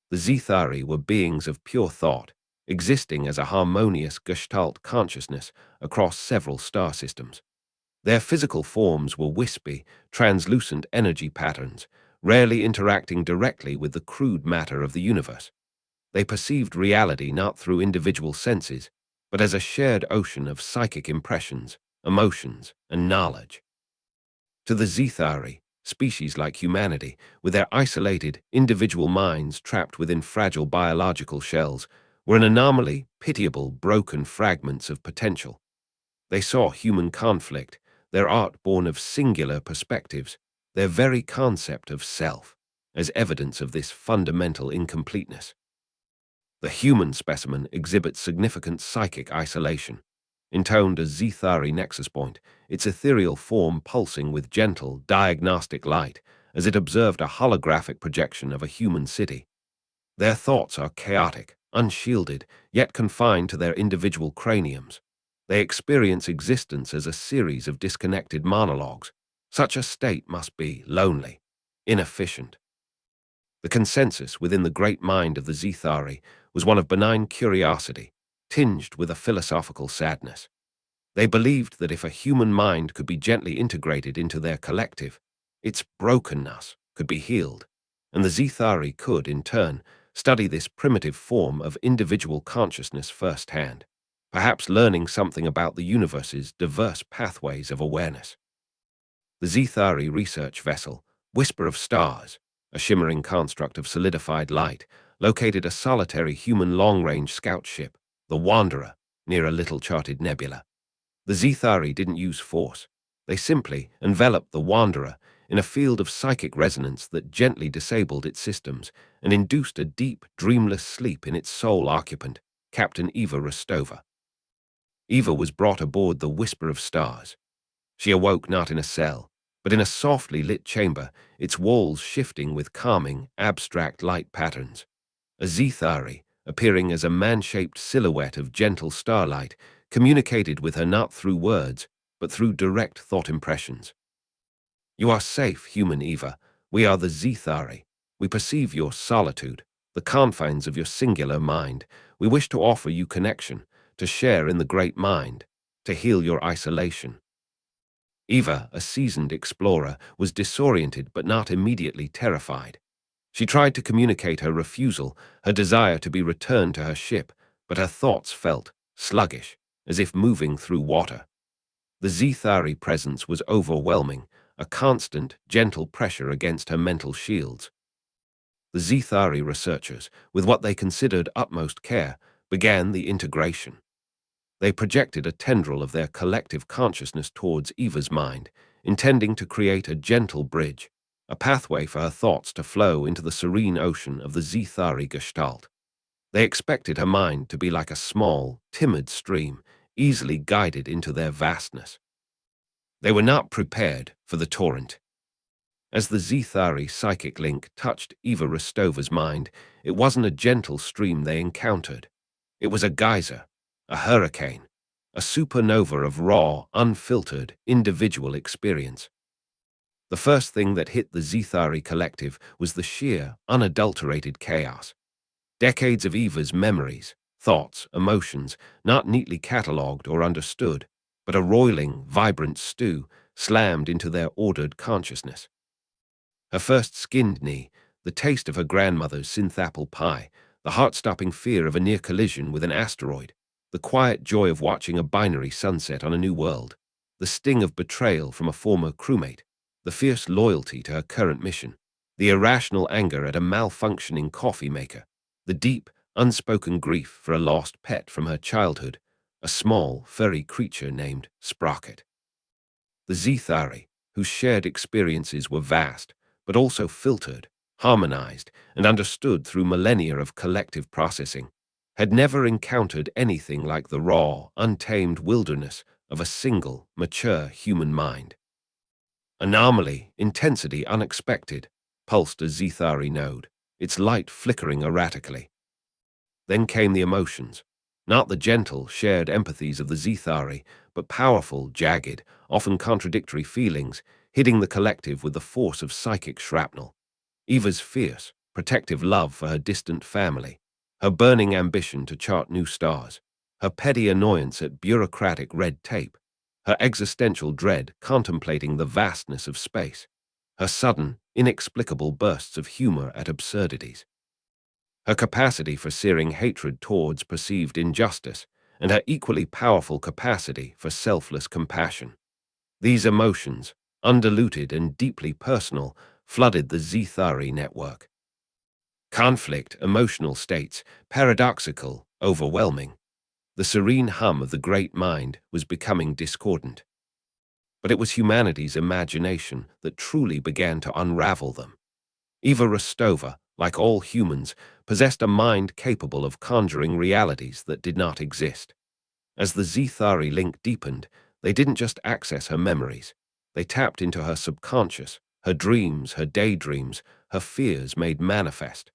The Zethari were beings of pure thought, existing as a harmonious Gestalt consciousness across several star systems. Their physical forms were wispy, translucent energy patterns, rarely interacting directly with the crude matter of the universe. They perceived reality not through individual senses, but as a shared ocean of psychic impressions, emotions, and knowledge. To the Zethari, species like humanity, with their isolated, individual minds trapped within fragile biological shells, were an anomaly, pitiable, broken fragments of potential. They saw human conflict, their art born of singular perspectives, their very concept of self, as evidence of this fundamental incompleteness. The human specimen exhibits significant psychic isolation. Intoned as Zethari nexus point, its ethereal form pulsing with gentle, diagnostic light, as it observed a holographic projection of a human city. Their thoughts are chaotic, unshielded, yet confined to their individual craniums. They experience existence as a series of disconnected monologues. Such a state must be lonely, inefficient. The consensus within the great mind of the Zethari was one of benign curiosity, tinged with a philosophical sadness. They believed that if a human mind could be gently integrated into their collective, its brokenness could be healed, and the Zethari could, in turn, study this primitive form of individual consciousness firsthand, perhaps learning something about the universe's diverse pathways of awareness. The Zethari research vessel, Whisper of Stars, a shimmering construct of solidified light, located a solitary human long-range scout ship, the Wanderer, near a little charted nebula. The Zethari didn't use force. They simply enveloped the Wanderer in a field of psychic resonance that gently disabled its systems and induced a deep, dreamless sleep in its sole occupant, Captain Eva Rostova. Eva was brought aboard the Whisper of Stars. She awoke not in a cell, but in a softly lit chamber, its walls shifting with calming, abstract light patterns. A Zethari, appearing as a man-shaped silhouette of gentle starlight, communicated with her not through words, but through direct thought impressions. You are safe, human Eva. We are the Zethari. We perceive your solitude, the confines of your singular mind. We wish to offer you connection, to share in the great mind, to heal your isolation. Eva, a seasoned explorer, was disoriented but not immediately terrified. She tried to communicate her refusal, her desire to be returned to her ship, but her thoughts felt sluggish, as if moving through water. The Zethari presence was overwhelming, a constant, gentle pressure against her mental shields. The Zethari researchers, with what they considered utmost care, began the integration. They projected a tendril of their collective consciousness towards Eva's mind, intending to create a gentle bridge, a pathway for her thoughts to flow into the serene ocean of the Zethari Gestalt. They expected her mind to be like a small, timid stream, easily guided into their vastness. They were not prepared for the torrent. As the Zethari psychic link touched Eva Rostova's mind, it wasn't a gentle stream they encountered. It was a geyser, a hurricane, a supernova of raw, unfiltered, individual experience. The first thing that hit the Zethari collective was the sheer, unadulterated chaos. Decades of Eva's memories, thoughts, emotions, not neatly catalogued or understood, but a roiling, vibrant stew slammed into their ordered consciousness. Her first skinned knee, the taste of her grandmother's synth-apple pie, the heart-stopping fear of a near collision with an asteroid, the quiet joy of watching a binary sunset on a new world, the sting of betrayal from a former crewmate, the fierce loyalty to her current mission, the irrational anger at a malfunctioning coffee maker, the deep, unspoken grief for a lost pet from her childhood, a small, furry creature named Sprocket. The Zethari, whose shared experiences were vast, but also filtered, harmonized, and understood through millennia of collective processing, had never encountered anything like the raw, untamed wilderness of a single, mature human mind. Anomaly, intensity unexpected, pulsed a Zethari node, its light flickering erratically. Then came the emotions, not the gentle, shared empathies of the Zethari, but powerful, jagged, often contradictory feelings, hitting the collective with the force of psychic shrapnel. Eva's fierce, protective love for her distant family, her burning ambition to chart new stars, her petty annoyance at bureaucratic red tape, her existential dread contemplating the vastness of space, her sudden, inexplicable bursts of humor at absurdities, her capacity for searing hatred towards perceived injustice, and her equally powerful capacity for selfless compassion. These emotions, undiluted and deeply personal, flooded the Zethari network. Conflict, emotional states, paradoxical, overwhelming. The serene hum of the great mind was becoming discordant. But it was humanity's imagination that truly began to unravel them. Eva Rostova, like all humans, possessed a mind capable of conjuring realities that did not exist. As the Zethari link deepened, they didn't just access her memories. They tapped into her subconscious, her dreams, her daydreams, her fears made manifest.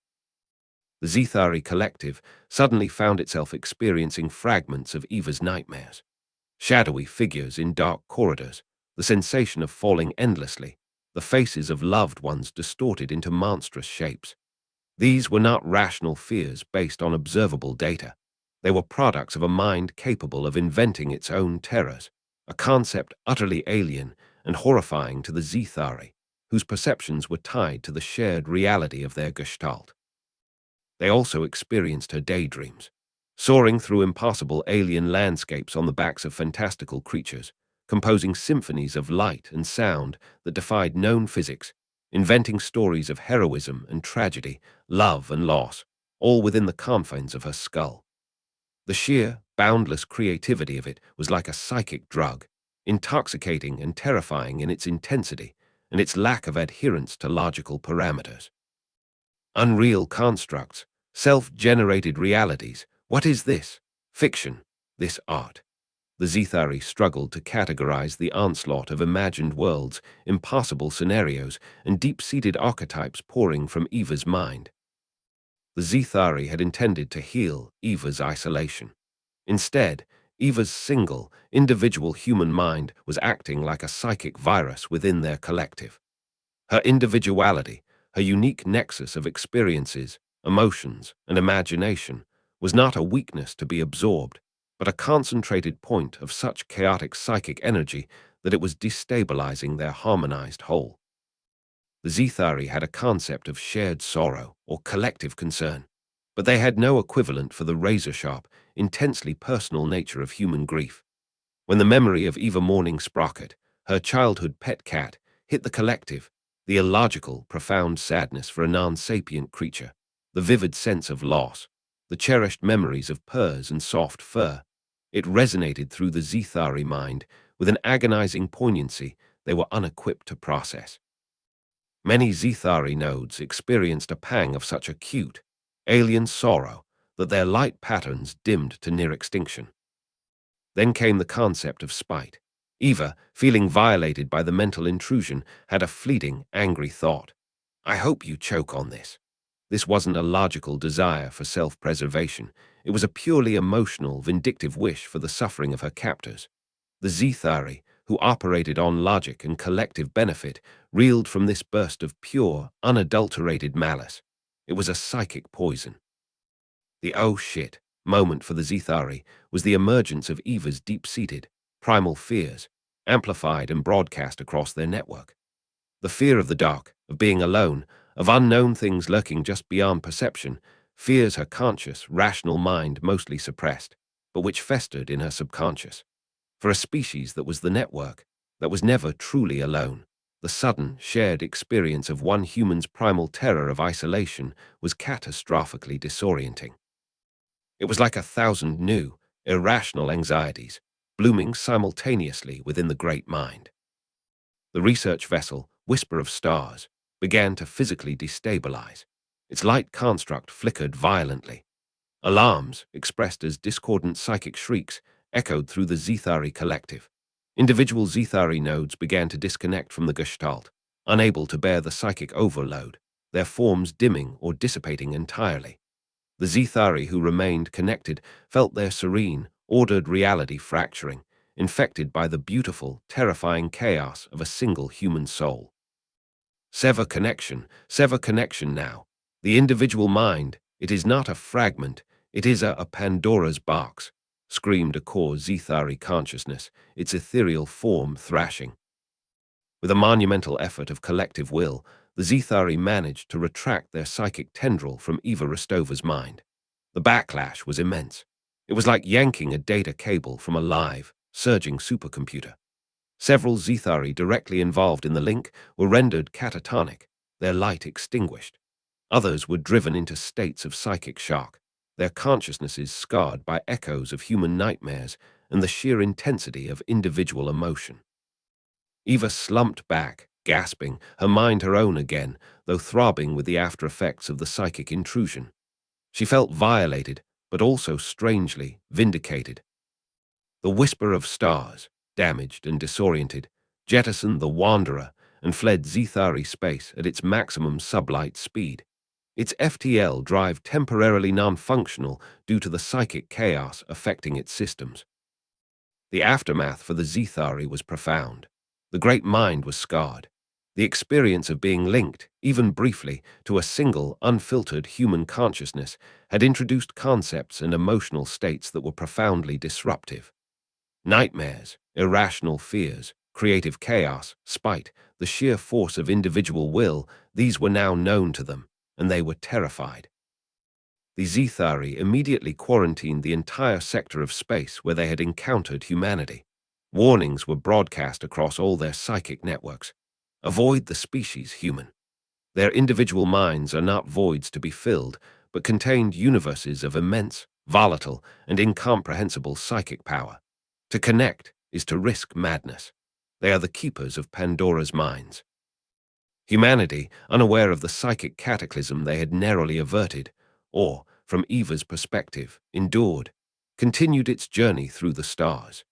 The Zethari collective suddenly found itself experiencing fragments of Eva's nightmares. Shadowy figures in dark corridors, the sensation of falling endlessly, the faces of loved ones distorted into monstrous shapes. These were not rational fears based on observable data. They were products of a mind capable of inventing its own terrors, a concept utterly alien and horrifying to the Zethari, whose perceptions were tied to the shared reality of their gestalt. They also experienced her daydreams, soaring through impossible alien landscapes on the backs of fantastical creatures, composing symphonies of light and sound that defied known physics, inventing stories of heroism and tragedy, love and loss, all within the confines of her skull. The sheer, boundless creativity of it was like a psychic drug, intoxicating and terrifying in its intensity and its lack of adherence to logical parameters. Unreal constructs, self-generated realities. What is this? Fiction, this art. The Zethari struggled to categorize the onslaught of imagined worlds, impossible scenarios, and deep-seated archetypes pouring from Eva's mind. The Zethari had intended to heal Eva's isolation. Instead, Eva's single, individual human mind was acting like a psychic virus within their collective. Her individuality, her unique nexus of experiences, emotions, and imagination, was not a weakness to be absorbed, but a concentrated point of such chaotic psychic energy that it was destabilizing their harmonized whole. The Zethari had a concept of shared sorrow or collective concern, but they had no equivalent for the razor-sharp, intensely personal nature of human grief. When the memory of Eva Morning Sprocket, her childhood pet cat, hit the collective, the illogical, profound sadness for a non-sapient creature, the vivid sense of loss, the cherished memories of purrs and soft fur, it resonated through the Zethari mind with an agonizing poignancy they were unequipped to process. Many Zethari nodes experienced a pang of such acute, alien sorrow that their light patterns dimmed to near extinction. Then came the concept of spite. Eva, feeling violated by the mental intrusion, had a fleeting, angry thought. I hope you choke on this. This wasn't a logical desire for self-preservation. It was a purely emotional, vindictive wish for the suffering of her captors. The Zethari, who operated on logic and collective benefit, reeled from this burst of pure, unadulterated malice. It was a psychic poison. The oh shit moment for the Zethari was the emergence of Eva's deep-seated, primal fears, amplified and broadcast across their network. The fear of the dark, of being alone, of unknown things lurking just beyond perception, fears her conscious, rational mind mostly suppressed, but which festered in her subconscious. For a species that was the network, that was never truly alone, the sudden, shared experience of one human's primal terror of isolation was catastrophically disorienting. It was like 1,000 new, irrational anxieties, blooming simultaneously within the great mind. The research vessel, Whisper of Stars, began to physically destabilize. Its light construct flickered violently. Alarms, expressed as discordant psychic shrieks, echoed through the Zethari collective. Individual Zethari nodes began to disconnect from the Gestalt, unable to bear the psychic overload, their forms dimming or dissipating entirely. The Zethari who remained connected felt their serene, ordered reality fracturing, infected by the beautiful, terrifying chaos of a single human soul. Sever connection now. The individual mind, it is not a fragment, it is a Pandora's box, screamed a core Zethari consciousness, its ethereal form thrashing. With a monumental effort of collective will, the Zethari managed to retract their psychic tendril from Eva Rostova's mind. The backlash was immense. It was like yanking a data cable from a live, surging supercomputer. Several Zethari directly involved in the link were rendered catatonic, their light extinguished. Others were driven into states of psychic shock, their consciousnesses scarred by echoes of human nightmares and the sheer intensity of individual emotion. Eva slumped back, gasping, her mind her own again, though throbbing with the after-effects of the psychic intrusion. She felt violated, but also strangely vindicated. The Whisper of Stars, damaged and disoriented, jettisoned the Wanderer and fled Zethari space at its maximum sublight speed. Its FTL drive temporarily non-functional due to the psychic chaos affecting its systems. The aftermath for the Zethari was profound. The great mind was scarred. The experience of being linked, even briefly, to a single, unfiltered human consciousness had introduced concepts and emotional states that were profoundly disruptive. Nightmares, irrational fears, creative chaos, spite, the sheer force of individual will, these were now known to them, and they were terrified. The Zethari immediately quarantined the entire sector of space where they had encountered humanity. Warnings were broadcast across all their psychic networks. Avoid the species human. Their individual minds are not voids to be filled, but contained universes of immense, volatile, and incomprehensible psychic power. To connect is to risk madness. They are the keepers of Pandora's minds. Humanity, unaware of the psychic cataclysm they had narrowly averted, or, from Eva's perspective, endured, continued its journey through the stars.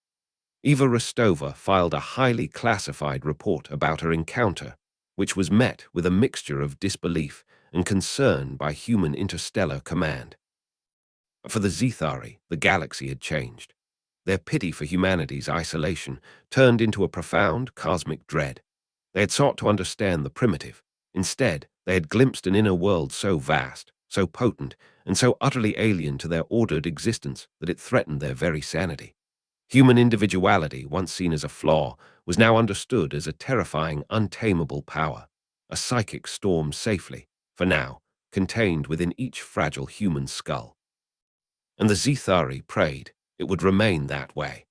Eva Rostova filed a highly classified report about her encounter, which was met with a mixture of disbelief and concern by human interstellar command. For the Zethari, the galaxy had changed. Their pity for humanity's isolation turned into a profound cosmic dread. They had sought to understand the primitive. Instead, they had glimpsed an inner world so vast, so potent, and so utterly alien to their ordered existence that it threatened their very sanity. Human individuality, once seen as a flaw, was now understood as a terrifying, untamable power, a psychic storm safely, for now, contained within each fragile human skull. And the Zethari prayed it would remain that way.